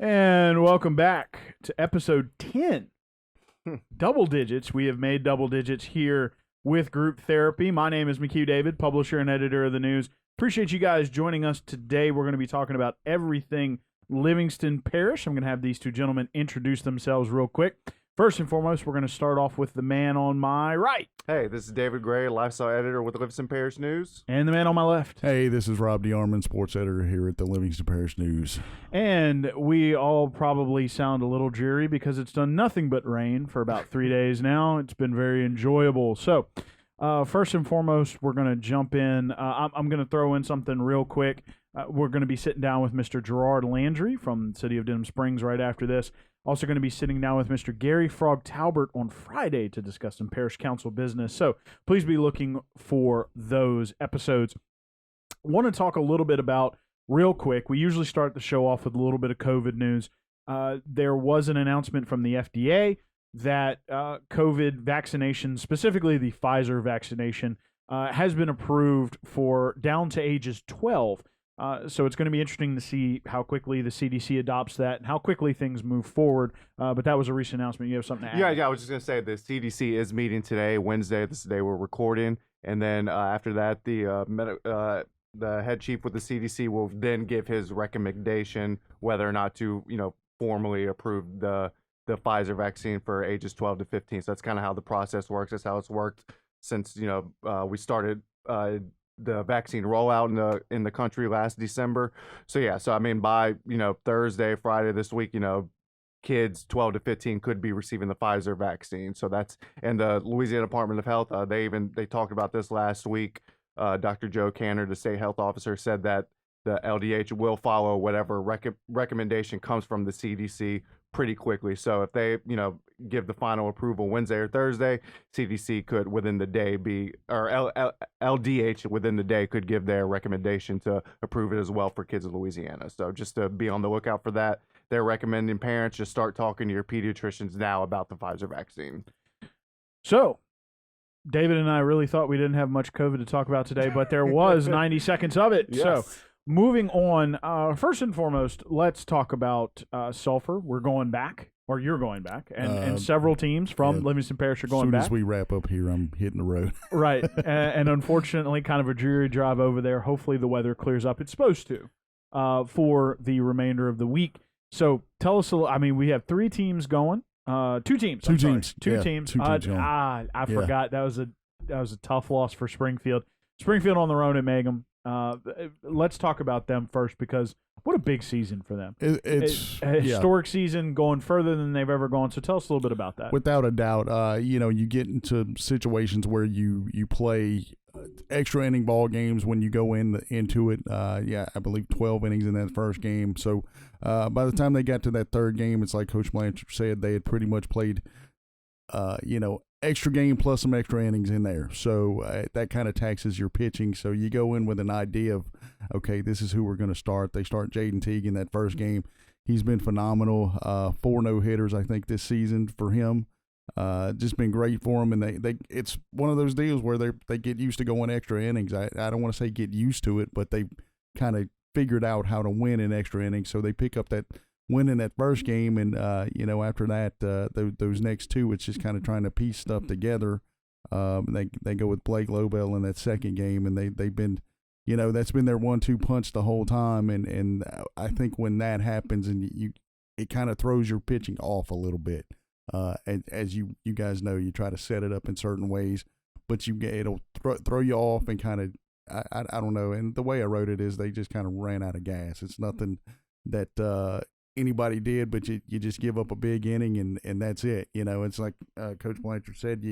And welcome back to episode 10. Double digits. We have made double digits here with Group Therapy. My name is McHugh David, publisher and editor of the news. Appreciate you guys joining us today. We're going to be talking about everything Livingston Parish. I'm going to have these two gentlemen introduce themselves real quick. First and foremost, we're going to start off with the man on my right. Hey, this is David Gray, lifestyle editor with the Livingston Parish News. And the man on my left. Hey, this is Rob DeArmond, sports editor here at the Livingston Parish News. And we all probably sound a little dreary because it's done nothing but rain for about 3 days now. It's been very enjoyable. So, first and foremost, we're going to jump in. I'm going to throw in something real quick. We're going to be sitting down with Mr. Gerard Landry from the city of Denham Springs right after this. Also going to be sitting down with Mr. Gary Frog Talbert on Friday to discuss some parish council business. So please be looking for those episodes. I want to talk a little bit about, real quick, we usually start the show off with a little bit of COVID news. There was an announcement from the FDA that COVID vaccination, specifically the Pfizer vaccination, has been approved for down to ages 12. So it's going to be interesting to see how quickly the CDC adopts that and how quickly things move forward. But that was a recent announcement. You have something to add? Yeah, I was just going to say the CDC is meeting today, Wednesday. This is the day we're recording. And then after that, the head chief with the CDC will then give his recommendation whether or not to, formally approve the Pfizer vaccine for ages 12 to 15. So that's kind of how the process works. That's how it's worked since, we started the vaccine rollout in the country last December. So by Thursday, Friday this week, kids 12 to 15 could be receiving the Pfizer vaccine. So that's, and the Louisiana Department of Health, they talked about this last week. Dr. Joe Canner, the state health officer, said that the LDH will follow whatever recommendation comes from the CDC pretty quickly. So if they, give the final approval Wednesday or Thursday, CDC could within the day LDH within the day could give their recommendation to approve it as well for kids in Louisiana. So just to be on the lookout for that. They're recommending parents just start talking to your pediatricians now about the Pfizer vaccine. So, David and I really thought we didn't have much COVID to talk about today, but there was 90 seconds of it. Yes. So, moving on, first and foremost, let's talk about Sulphur. We're going back, or you're going back, and several teams from Livingston Parish are going back. As soon as we wrap up here, I'm hitting the road. Right, and unfortunately, kind of a dreary drive over there. Hopefully the weather clears up. It's supposed to for the remainder of the week. So tell us a little. I mean, we have 3 teams going. Two teams. Two teams. Going. I forgot that was a tough loss for Springfield. Springfield on their own at Mangum. Let's talk about them first because what a big season for them. It's a historic season, going further than they've ever gone. So tell us a little bit about that. Without a doubt, you get into situations where you play extra inning ball games when you go into it. I believe 12 innings in that first game. So by the time they got to that third game, it's like Coach Blanchard said, they had pretty much played, extra game plus some extra innings in there. So that kind of taxes your pitching. So you go in with an idea of, okay, this is who we're going to start. They start Jaden Teague in that first game. He's been phenomenal. 4 no-hitters, I think, this season for him. Just been great for them. And they it's one of those deals where they get used to going extra innings. I don't want to say get used to it, but they kind of figured out how to win in extra innings. So they pick up that win in that first game, and after that, those next 2, it's just kind of trying to piece stuff together. They go with Blake Lobel in that second game, and they've been, that's been their 1-2 punch the whole time. And I think when that happens, and it kind of throws your pitching off a little bit. As you guys know, you try to set it up in certain ways, but it'll throw you off and kind of I don't know. And the way I wrote it is they just kind of ran out of gas. It's nothing that anybody did, but you just give up a big inning and that's it. It's like Coach Blanchard said,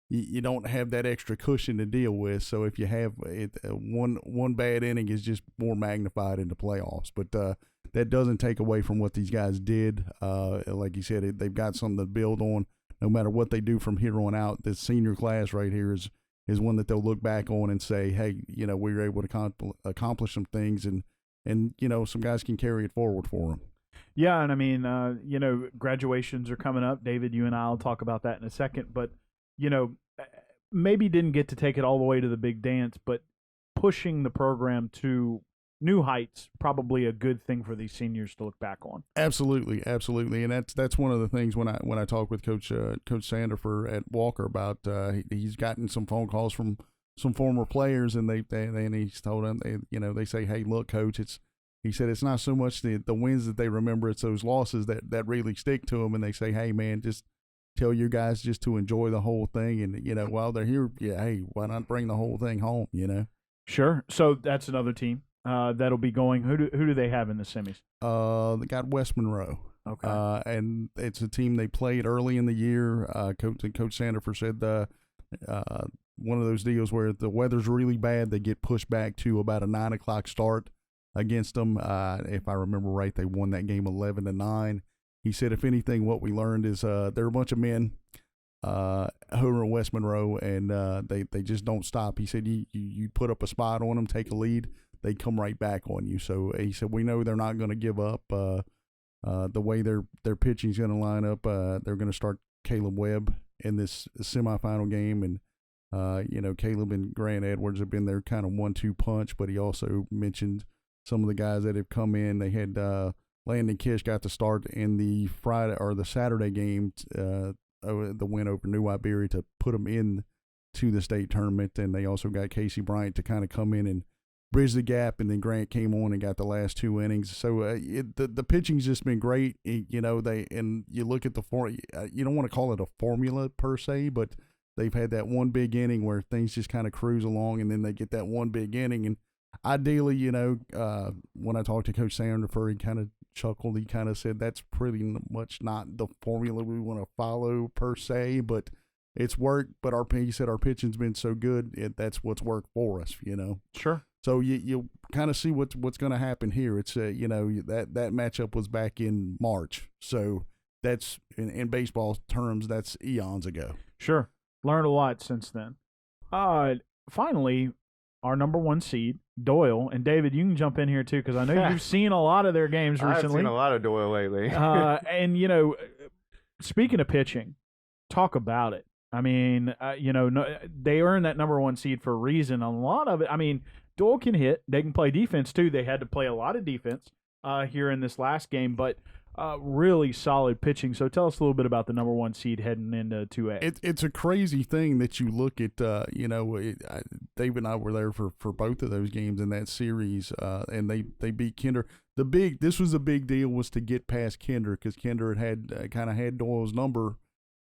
you don't have that extra cushion to deal with. So if you have it, one bad inning is just more magnified in the playoffs. But that doesn't take away from what these guys did. Like you said, they've got something to build on. No matter what they do from here on out, this senior class right here is one that they'll look back on and say, hey, we were able to accomplish some things, and some guys can carry it forward for them. Yeah, and I mean, graduations are coming up. David, you and I will talk about that in a second. But, maybe didn't get to take it all the way to the big dance, but pushing the program to new heights, probably a good thing for these seniors to look back on. Absolutely, and that's one of the things when I talk with Coach Sandifer at Walker about he's gotten some phone calls from some former players, and he's told them they say, hey, look, Coach, he said it's not so much the wins that they remember, it's those losses that really stick to them, and they say, hey man, just tell your guys just to enjoy the whole thing, and while they're here, hey, why not bring the whole thing home, Sure. So that's another team that'll be going. Who do they have in the semis? They got West Monroe. Okay. And it's a team they played early in the year. Coach Sandifer said one of those deals where the weather's really bad, they get pushed back to about a 9 o'clock start against them. If I remember right, they won that game 11-9. He said, if anything, what we learned is they're a bunch of men who are in West Monroe, and they just don't stop. He said, you put up a spot on them, take a lead, they come right back on you. So he said, we know they're not going to give up. The way their pitching is going to line up, they're going to start Caleb Webb in this semifinal game, and Caleb and Grant Edwards have been their kind of 1-2 punch. But he also mentioned some of the guys that have come in. They had Landon Kish got to start in the Friday or the Saturday game, the win over New Iberia to put them in to the state tournament, and they also got Casey Bryant to kind of come in and bridge the gap, and then Grant came on and got the last 2 innings. So the pitching's just been great. And you look at you don't want to call it a formula per se, but they've had that one big inning where things just kind of cruise along, and then they get that one big inning. And ideally, when I talked to Coach Sandifer, he kind of chuckled. He kind of said that's pretty much not the formula we want to follow per se, but it's worked. But he said our pitching's been so good, that's what's worked for us. Sure. So you kind of see what's going to happen here. It's that matchup was back in March, so that's in baseball terms, that's eons ago. Sure, learned a lot since then. Finally, our number 1 seed, Doyle, and David, you can jump in here too because I know you've seen a lot of their games recently. I've seen a lot of Doyle lately. And speaking of pitching, talk about it. I mean, they earned that number 1 seed for a reason. A lot of it, I mean, Doyle can hit. They can play defense, too. They had to play a lot of defense here in this last game, but really solid pitching. So tell us a little bit about the number 1 seed heading into 2A. It's a crazy thing that you look at, Dave and I were there for both of those games in that series, and they beat Kinder. This was a big deal was to get past Kinder because Kinder had kind of had Doyle's number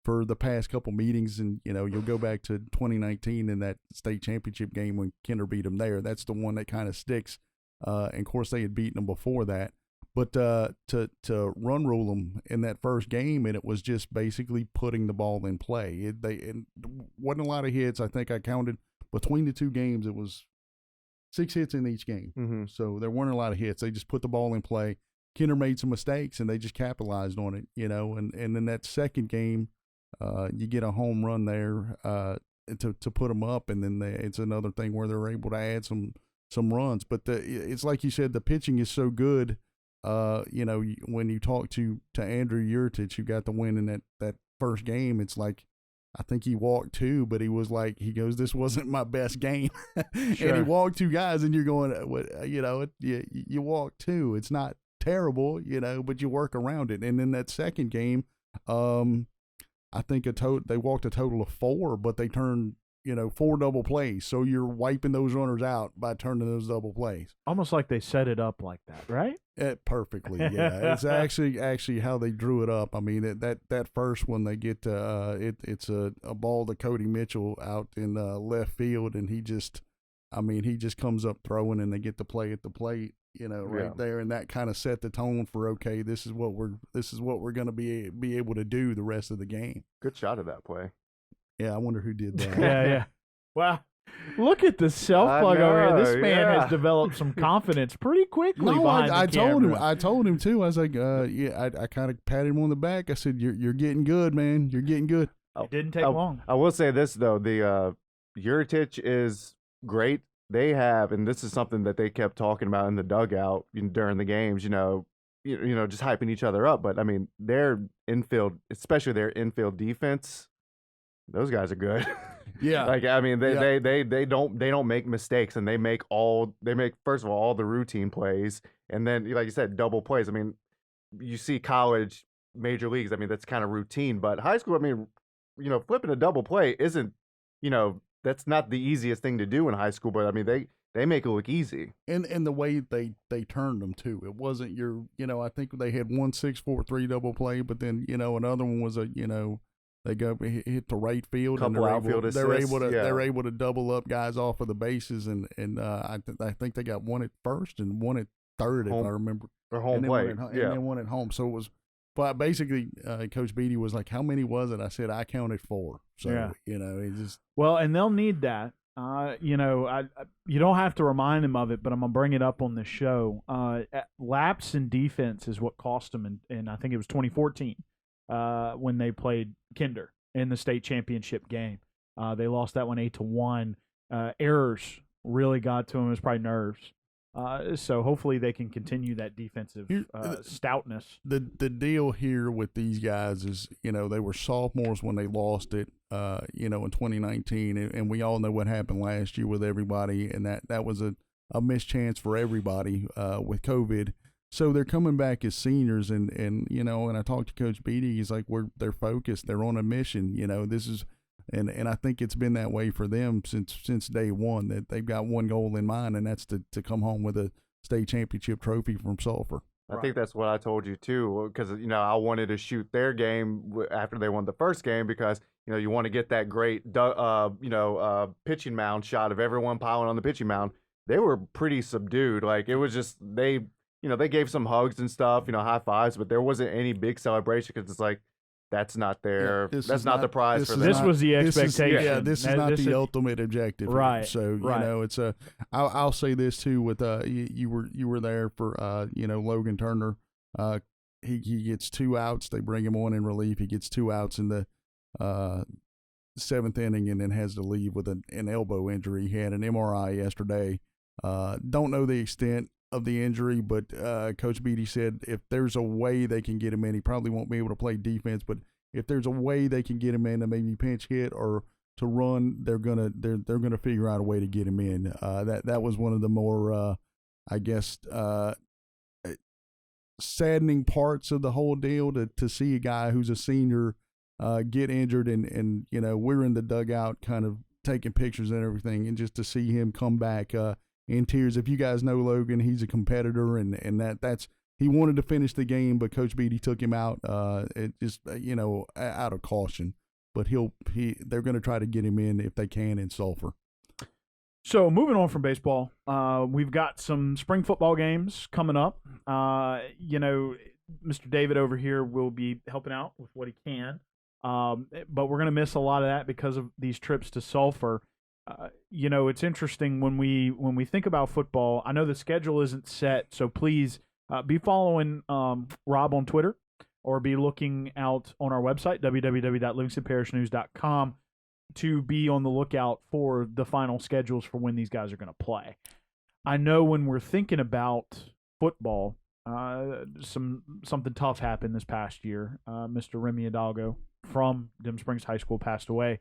for the past couple meetings, and you'll go back to 2019 in that state championship game when Kinder beat them there. That's the one that kind of sticks. And of course, they had beaten them before that. But to run rule them in that first game, and it was just basically putting the ball in play. It wasn't a lot of hits. I think I counted between the 2 games, it was 6 hits in each game. Mm-hmm. So there weren't a lot of hits. They just put the ball in play. Kinder made some mistakes, and they just capitalized on it. And in that second game, you get a home run there to put them up, and then it's another thing where they're able to add some runs. But it's like you said, the pitching is so good. When you talk to Andrew Yurtich, who got the win in that first game, it's like I think he walked 2, but he goes, this wasn't my best game, Sure. and he walked 2 guys, and you're going, you walk 2, it's not terrible, but you work around it. And in that second game, I think they walked a total of 4, but they turned 4 double plays. So you're wiping those runners out by turning those double plays. Almost like they set it up like that, right? Perfectly, yeah. It's actually how they drew it up. I mean, that first one they get it's a ball to Cody Mitchell out in left field, and he just comes up throwing, and they get the play at the plate. Right there, and that kind of set the tone for okay, this is what we're going to be able to do the rest of the game. Good shot of that play. Yeah, I wonder who did that. Yeah. Wow. Look at the self-plug over here. This man has developed some confidence pretty quickly behind the camera. I told him too. I was like, I kind of patted him on the back. I said, you're getting good, man. You're getting good. It didn't take long. I will say this, though. The Yurtich is great. They have, and this is something that they kept talking about in the dugout during the games, just hyping each other up. But, I mean, their infield, especially their infield defense, those guys are good. Yeah. Like, I mean, they don't make mistakes, and they make first of all the routine plays, and then like you said, double plays. I mean, you see college, major leagues. I mean, that's kind of routine, but high school. I mean, flipping a double play isn't, that's not the easiest thing to do in high school. But I mean, they make it look easy. And the way they turned them too. It wasn't your, I think they had 1-6-4-3 double play, but then another one was a, they go hit the right field, Couple and outfield they're assists, able to yeah. they're able to double up guys off of the bases, and I think they got one at first and one at third, Home, if I remember. Or home and then plate, and yeah. then one at home. So it was, but basically, Coach Beatty was like, "How many was it?" I said, "I counted 4." So Yeah. it just Well, and they'll need that. You don't have to remind them of it, but I'm gonna bring it up on this show. Lapse in defense is what cost them, in I think it was 2014 when they played Kinder in the state championship game. They lost that one 8-1. Errors really got to them. It was probably nerves. So hopefully they can continue that defensive stoutness. the deal here with these guys is, they were sophomores when they lost it, in 2019, and we all know what happened last year with everybody, and that was a mischance for everybody with COVID. So they're coming back as seniors, and I talked to Coach Beatty. He's like, they're focused. They're on a mission. This is, and I think it's been that way for them since day one. That they've got one goal in mind, and that's to come home with a state championship trophy from Sulphur. I think that's what I told you too, because I wanted to shoot their game after they won the first game, because you want to get that great pitching mound shot of everyone piling on the pitching mound. They were pretty subdued. Like, it was just they gave some hugs and stuff, high fives, but there wasn't any big celebration, because it's like, that's not their that's not the prize for them. This was the expectation. This is not the ultimate objective, right? So it's a. I'll say this too. With you were there for Logan Turner. He gets 2 outs. They bring him on in relief. He gets 2 outs in the 7th inning, and then has to leave with an elbow injury. He had an MRI yesterday. Don't know the extent of the injury, but Coach Beatty said if there's a way they can get him in, he probably won't be able to play defense, but if there's a way they can get him in to maybe pinch hit or to run, they're gonna figure out a way to get him in. That was one of the more saddening parts of the whole deal, to see a guy who's a senior get injured, and we're in the dugout kind of taking pictures and everything, and just to see him come back in tears. If you guys know Logan, he's a competitor, and that's he wanted to finish the game, but Coach Beatty took him out. It just out of caution. But they're going to try to get him in if they can in Sulphur. So moving on from baseball, we've got some spring football games coming up. Mr. David over here will be helping out with what he can, but we're going to miss a lot of that because of these trips to Sulphur. It's interesting when we think about football. I know the schedule isn't set, so please be following Rob on Twitter, or be looking out on our website, www.livingstonparishnews.com, to be on the lookout for the final schedules for when these guys are going to play. I know when we're thinking about football, something tough happened this past year. Mr. Remy Hidalgo from Denham Springs High School passed away.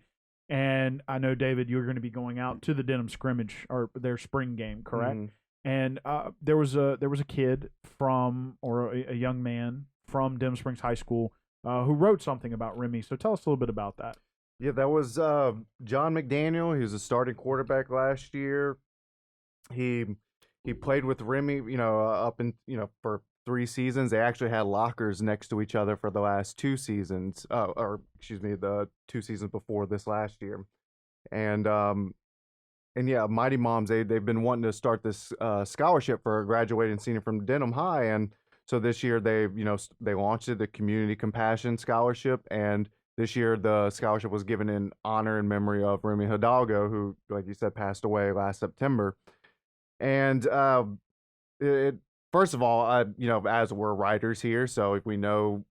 And I know, David, you're going to be going out to the Denham scrimmage, or their spring game, correct? Mm-hmm. And there was a kid a young man from Denham Springs High School who wrote something about Remy. So tell us a little bit about that. Yeah, that was John McDaniel. He was a starting quarterback last year. He played with Remy, up in for 3 seasons. They actually had lockers next to each other for the last 2 seasons, the 2 seasons before this last year. And yeah, Mighty Moms, they've been wanting to start this scholarship for a graduating senior from Denham High, and so this year they launched it, the Community Compassion Scholarship, and this year the scholarship was given in honor and memory of Remy Hidalgo, who, like you said, passed away last September. And first of all, as we're writers here, so if feel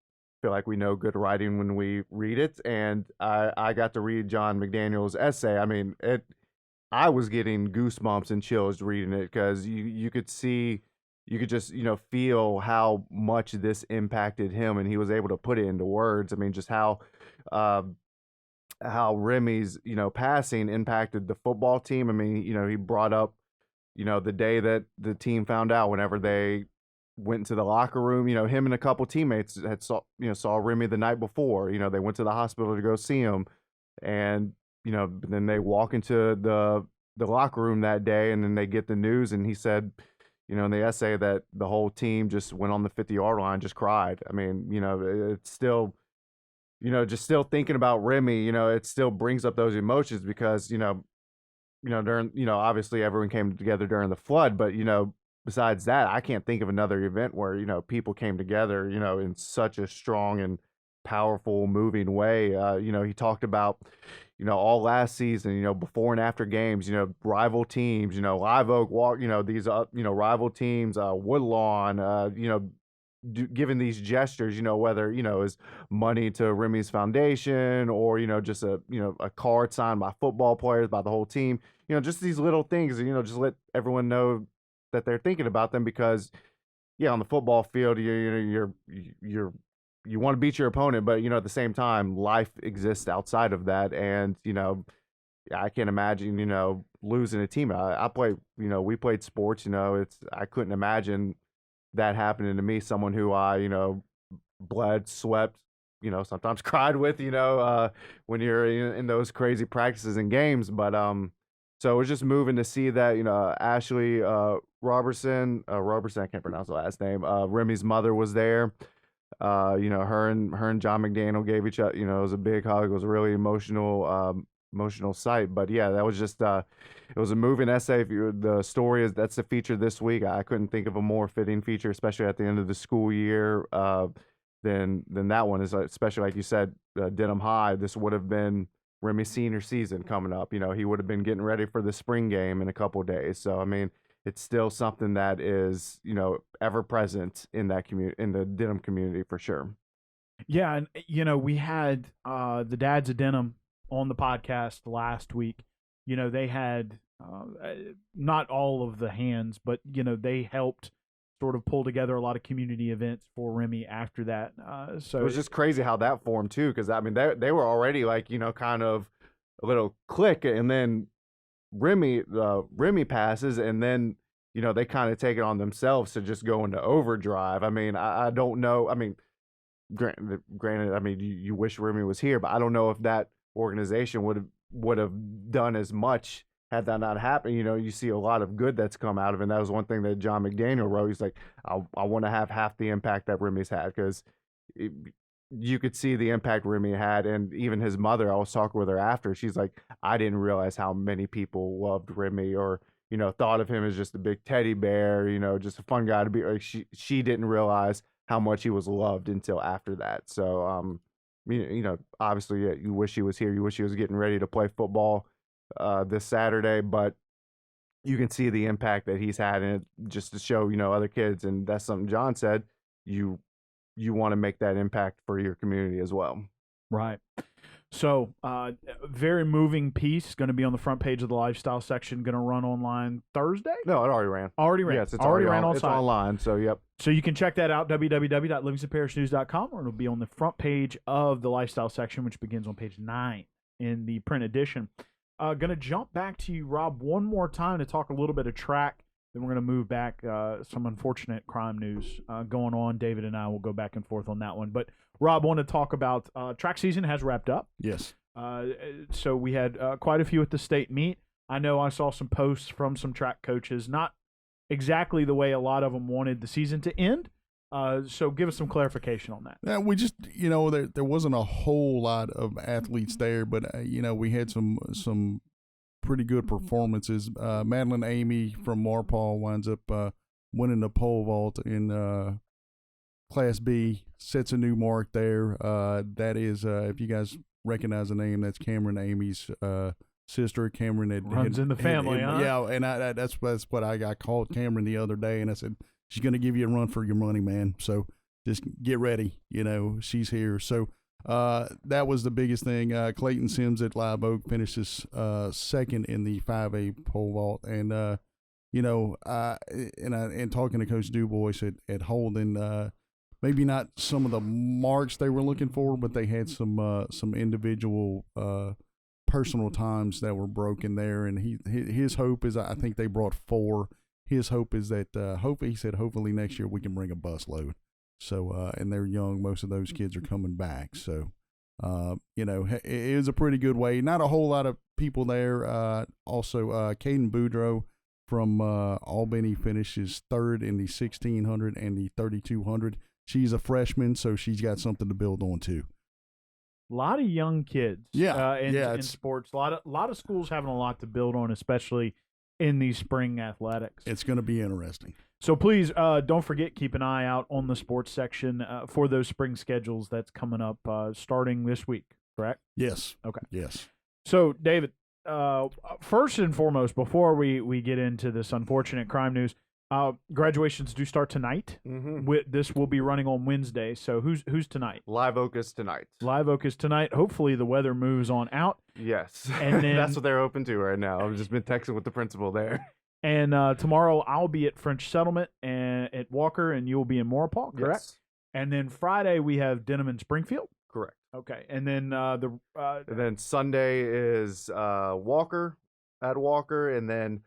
like we know good writing when we read it, and I got to read John McDaniel's essay. I mean, I was getting goosebumps and chills reading it, because you could just feel how much this impacted him, and he was able to put it into words. I mean, just how how Remy's, passing impacted the football team. I mean, he brought up, the day that the team found out, whenever they went into the locker room, him and a couple teammates had saw Remy the night before. They went to the hospital to go see him, and then they walk into the locker room that day, and then they get the news, and he said, in the essay, that the whole team just went on the 50-yard line, just cried. I mean, it's still, just still thinking about Remy, it still brings up those emotions because, during, obviously everyone came together during the flood, but, besides that, I can't think of another event where, people came together, in such a strong and powerful, moving way. He talked about, all last season, before and after games, rival teams, Live Oak Walk, these, rival teams, Woodlawn, giving these gestures, whether, is money to Remy's foundation or, just a card signed by football players, by the whole team, just these little things, just let everyone know that they're thinking about them because, yeah, on the football field, you want to beat your opponent, but at the same time, life exists outside of that, and I can't imagine losing a team. I play, we played sports. I couldn't imagine that happening to me. Someone who I bled, swept, sometimes cried with, when you're in those crazy practices and games. But so it was just moving to see that Ashley Robertson, I can't pronounce the last name. Remy's mother was there. Her and John McDaniel gave each other, it was a big hug. It was a really emotional sight. But yeah, that was just it was a moving essay. The story that's the feature this week. I couldn't think of a more fitting feature, especially at the end of the school year, than that one. Is especially like you said, Denham High. This would have been Remy's senior season coming up. He would have been getting ready for the spring game in a couple of days. So I mean, it's still something that is, ever present in that community, in the Denham community for sure. Yeah, and we had the dads of Denham on the podcast last week. They had not all of the hands, but they helped sort of pull together a lot of community events for Remy after that. So it was just crazy how that formed too, because I mean they were already like kind of a little clique, and then Remy passes, and then they kind of take it on themselves to just go into overdrive. I mean, I don't know. I mean, granted, I mean you wish Remy was here, but I don't know if that organization would have done as much had that not happened. You see a lot of good that's come out of it. And that was one thing that John McDaniel wrote. He's like, I want to have half the impact that Remy's had, because you could see the impact Remy had. And even his mother, I was talking with her after, she's like, I didn't realize how many people loved Remy, or thought of him as just a big teddy bear, just a fun guy to be. Like she didn't realize how much he was loved until after that. So obviously, yeah, you wish he was here. You wish he was getting ready to play football this Saturday, but you can see the impact that he's had in it, just to show other kids. And that's something John said, you want to make that impact for your community as well. Right. So very moving piece, going to be on the front page of the lifestyle section, going to run online Thursday. No, it already ran. Yes, it's already ran on it's site. Online, so yep. So you can check that out, www.livingstonparishnews.com, or it'll be on the front page of the lifestyle section, which begins on page 9 in the print edition. Going to jump back to you, Rob, one more time to talk a little bit of track. Then we're going to move back. Some unfortunate crime news going on. David and I will go back and forth on that one. But Rob, I want to talk about track season has wrapped up. Yes. So we had quite a few at the state meet. I know I saw some posts from some track coaches, not exactly the way a lot of them wanted the season to end. So give us some clarification on that. Yeah, we just, there wasn't a whole lot of athletes there, but, we had some pretty good performances. Madeline Amy from Marpaw winds up winning the pole vault in Class B, sets a new mark there. That is, if you guys recognize the name, that's Cameron Amy's sister. Cameron runs in the family, huh? Yeah, and that's what I got called Cameron the other day, and I said, she's going to give you a run for your money, man. So just get ready. She's here. So that was the biggest thing. Clayton Sims at Live Oak finishes second in the 5A pole vault. And, and talking to Coach Dubois at Holden, maybe not some of the marks they were looking for, but they had some individual personal times that were broken there. And his hope is, I think they brought 4. His hope is that hopefully next year we can bring a busload. So and they're young. Most of those kids are coming back. So it is a pretty good way. Not a whole lot of people there. Also, Caden Boudreaux from Albany finishes 3rd in the 1600 and the 3200. She's a freshman, so she's got something to build on too. A lot of young kids, in sports. A lot of schools having a lot to build on, especially in these spring athletics. It's going to be interesting. So please don't forget, keep an eye out on the sports section for those spring schedules that's coming up starting this week, correct? Yes. Okay. Yes. So, David, first and foremost, before we get into this unfortunate crime news, graduations do start tonight. Mm-hmm. This will be running on Wednesday. So who's tonight? Live Oak is tonight. Live Oak is tonight. Hopefully the weather moves on out. Yes. And then, that's what they're open to right now. I've just been texting with the principal there. And tomorrow I'll be at French Settlement and at Walker, and you'll be in Maurepas, correct? Yes. And then Friday we have Denham and Springfield. Correct. Okay. And then and then Sunday is Walker at Walker, and then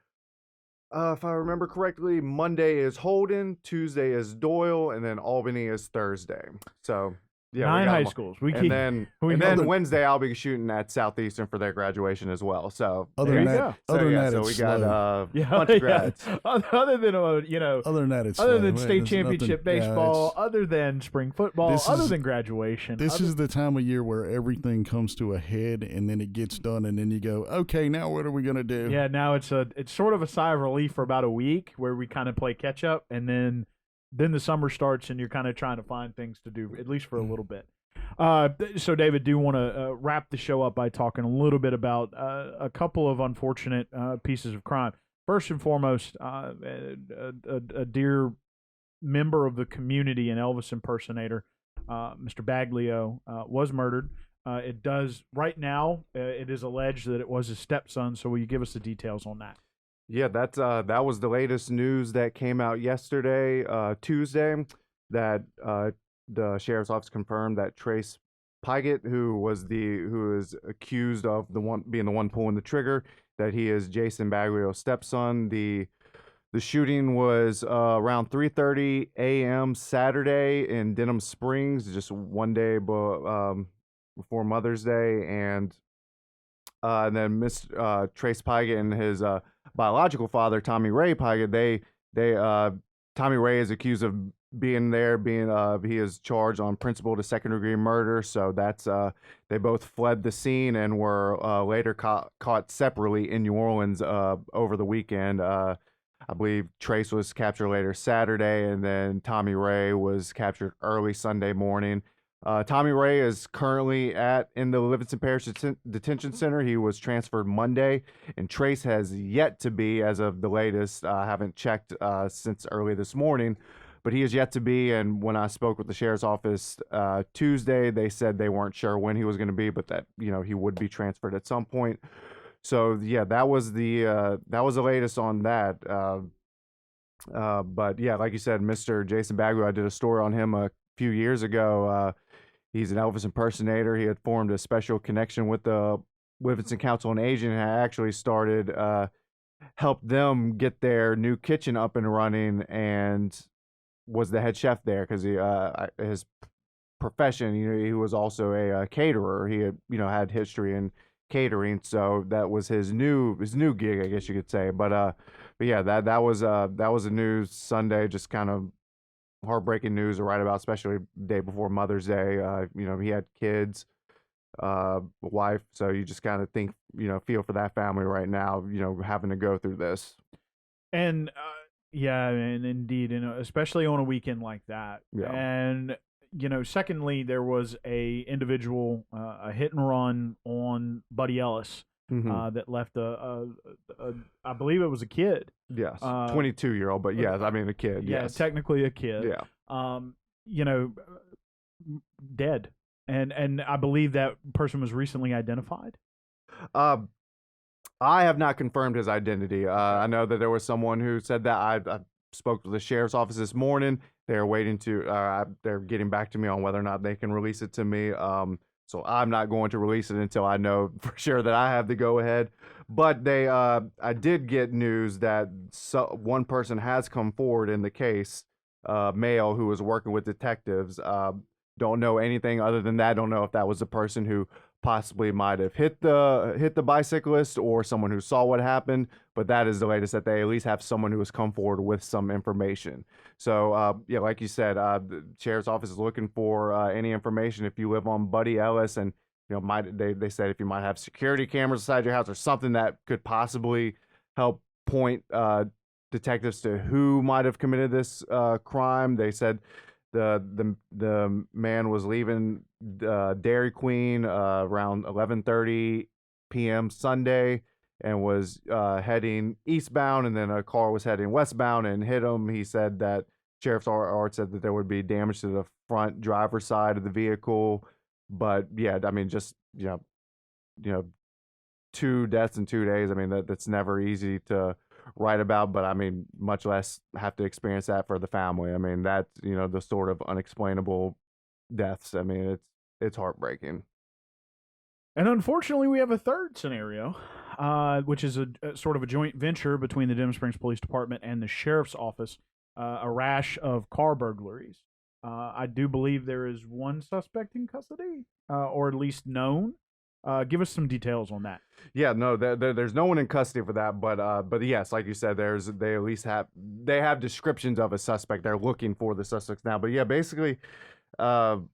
if I remember correctly, Monday is Holden, Tuesday is Doyle, and then Albany is Thursday. So yeah, 9 high schools. Then Wednesday I'll be shooting at Southeastern for their graduation as well. So other than that, we got a bunch of grads. Other than other than state There's championship nothing, baseball, other than spring football, other than graduation. This is the time of year where everything comes to a head, and then it gets done, and then you go, okay, now what are we gonna do? Yeah, now it's sort of a sigh of relief for about a week where we kind of play catch up, and then the summer starts and you're kind of trying to find things to do, at least for a little bit. So, David, do want to wrap the show up by talking a little bit about a couple of unfortunate pieces of crime. First and foremost, a dear member of the community, an Elvis impersonator, Mr. Baglio, was murdered. Right now, it is alleged that it was his stepson. So will you give us the details on that? Yeah, that was the latest news that came out yesterday, Tuesday, that the sheriff's office confirmed that Trace Pygott, who is accused of being the one pulling the trigger, that he is Jason Baglio's stepson. The shooting was around 3:30 a.m. Saturday in Denham Springs, just one day before Mother's Day, and then Trace Pygott and his biological father, Tommy Ray Pygott, Tommy Ray is accused of being there, he is charged on principal to second-degree murder. So that's they both fled the scene and were later caught separately in New Orleans over the weekend. I believe Trace was captured later Saturday, and then Tommy Ray was captured early Sunday morning. Tommy Ray is currently in the Livingston Parish Detention Center. He was transferred Monday, and Trace has yet to be, as of the latest. I haven't checked since early this morning, but he is yet to be. And when I spoke with the sheriff's office Tuesday, they said they weren't sure when he was going to be, but that he would be transferred at some point. So yeah, that was the latest on that. But yeah, like you said, Mr. Jason Baglio, I did a story on him a few years ago. He's an Elvis impersonator. He had formed a special connection with the Livingston Council on Aging and had actually started, helped them get their new kitchen up and running, and was the head chef there because his profession, he was also a caterer. He had history in catering, so that was his new gig, I guess you could say. But yeah, that was a news Sunday, just kind of heartbreaking news to write about, especially the day before Mother's Day. He had kids, wife, so you just kind of feel for that family right now, having to go through this. And yeah, and indeed, especially on a weekend like that. Yeah. And secondly, there was a individual, a hit and run on Buddy Ellis. Mm-hmm. That left I believe it was a kid. Yes, 22-year-old, but yes, I mean a kid. Yeah, yes. Technically a kid. Yeah. Dead, and I believe that person was recently identified. I have not confirmed his identity. I know that there was someone who said that. I spoke to the sheriff's office this morning. they're waiting to they're getting back to me on whether or not they can release it to me. So I'm not going to release it until I know for sure that I have the go ahead. But I did get news that one person has come forward in the case, male, who was working with detectives. Don't know anything other than that. Don't know if that was the person who possibly might have hit the bicyclist or someone who saw what happened. But that is the latest, that they at least have someone who has come forward with some information. So yeah, like you said, the sheriff's office is looking for any information. If you live on Buddy Ellis, and they said if you might have security cameras inside your house or something that could possibly help point detectives to who might have committed this crime. They said the man was leaving Dairy Queen around 11:30 p.m. Sunday, and was heading eastbound, and then a car was heading westbound and hit him. He said that Sheriff's Art said that there would be damage to the front driver's side of the vehicle. But yeah, I mean, just 2 deaths in 2 days. I mean, that's never easy to write about, but I mean, much less have to experience that for the family. I mean, that's the sort of unexplainable deaths. I mean, it's heartbreaking. And unfortunately, we have a third scenario, which is a sort of a joint venture between the Denham Springs Police Department and the Sheriff's Office, a rash of car burglaries. I do believe there is one suspect in custody, or at least known. Give us some details on that. Yeah, no, there's no one in custody for that, but yes, like you said, they at least have descriptions of a suspect. They're looking for the suspects now, but yeah, basically, the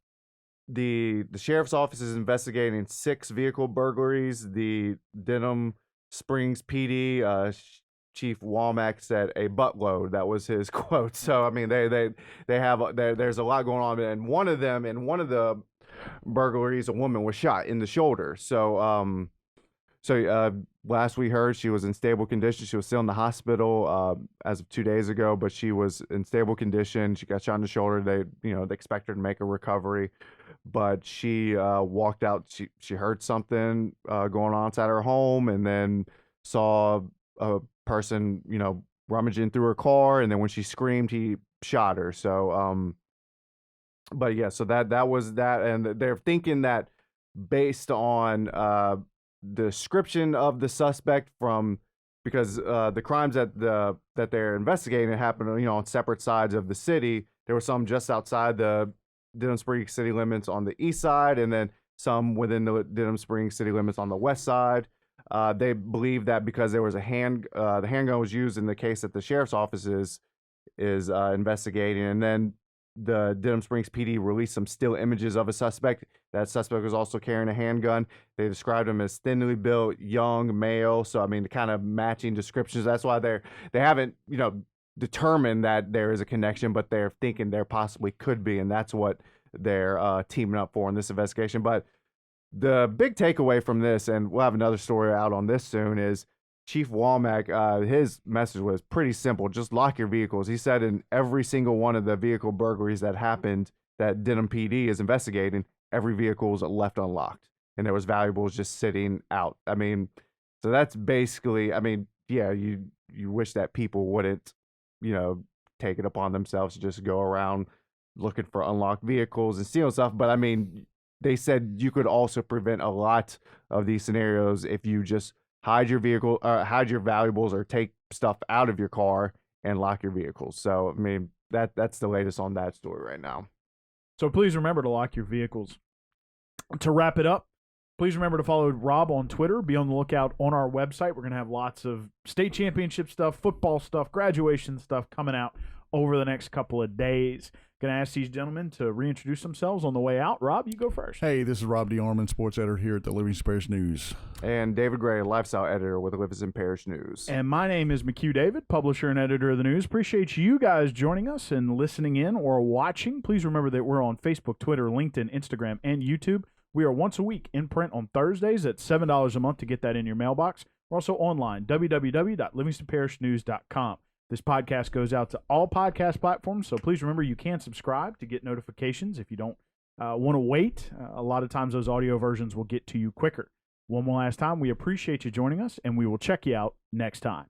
sheriff's office is investigating 6 vehicle burglaries. The Denham Springs PD Chief Womack said a buttload. That was his quote. So I mean, there's a lot going on, and one of the burglaries, a woman was shot in the shoulder. So last we heard, she was in stable condition. She was still in the hospital as of 2 days ago, but she was in stable condition. She got shot in the shoulder. They expect her to make a recovery, but she walked out. She heard something going on inside her home, and then saw a person rummaging through her car, and then when she screamed, he shot her. So but yeah, so that was that, and they're thinking that based on the description of the suspect, because the crimes that they're investigating happened on separate sides of the city. There were some just outside the Denham Springs city limits on the east side, and then some within the Denham Springs city limits on the west side. They believe that because there was the handgun was used in the case that the sheriff's office is investigating, and then the Denham Springs PD released some still images of a suspect. That suspect was also carrying a handgun. They described him as thinly built, young, male. So I mean, the kind of matching descriptions. That's why they haven't determined that there is a connection, but they're thinking there possibly could be, and that's what they're teaming up for in this investigation. But the big takeaway from this, and we'll have another story out on this soon, is Chief Womack, his message was pretty simple. Just lock your vehicles. He said in every single one of the vehicle burglaries that happened that Denham PD is investigating, every vehicle was left unlocked, and there was valuables just sitting out. I mean, so that's basically, I mean, yeah, you wish that people wouldn't, take it upon themselves to just go around looking for unlocked vehicles and stealing stuff. But I mean, they said you could also prevent a lot of these scenarios if you just hide your vehicle, hide your valuables, or take stuff out of your car and lock your vehicles. So, I mean, that's the latest on that story right now. So please remember to lock your vehicles. To wrap it up, please remember to follow Rob on Twitter. Be on the lookout on our website. We're going to have lots of state championship stuff, football stuff, graduation stuff coming out over the next couple of days. Going to ask these gentlemen to reintroduce themselves on the way out. Rob, you go first. Hey, this is Rob DeArmond, sports editor here at the Livingston Parish News. And David Gray, lifestyle editor with the Livingston Parish News. And my name is McHugh David, publisher and editor of the news. Appreciate you guys joining us and listening in or watching. Please remember that we're on Facebook, Twitter, LinkedIn, Instagram, and YouTube. We are once a week in print on Thursdays at $7 a month to get that in your mailbox. We're also online, www.livingstonparishnews.com. This podcast goes out to all podcast platforms, so please remember you can subscribe to get notifications if you don't want to wait. A lot of times those audio versions will get to you quicker. One more last time, we appreciate you joining us, and we will check you out next time.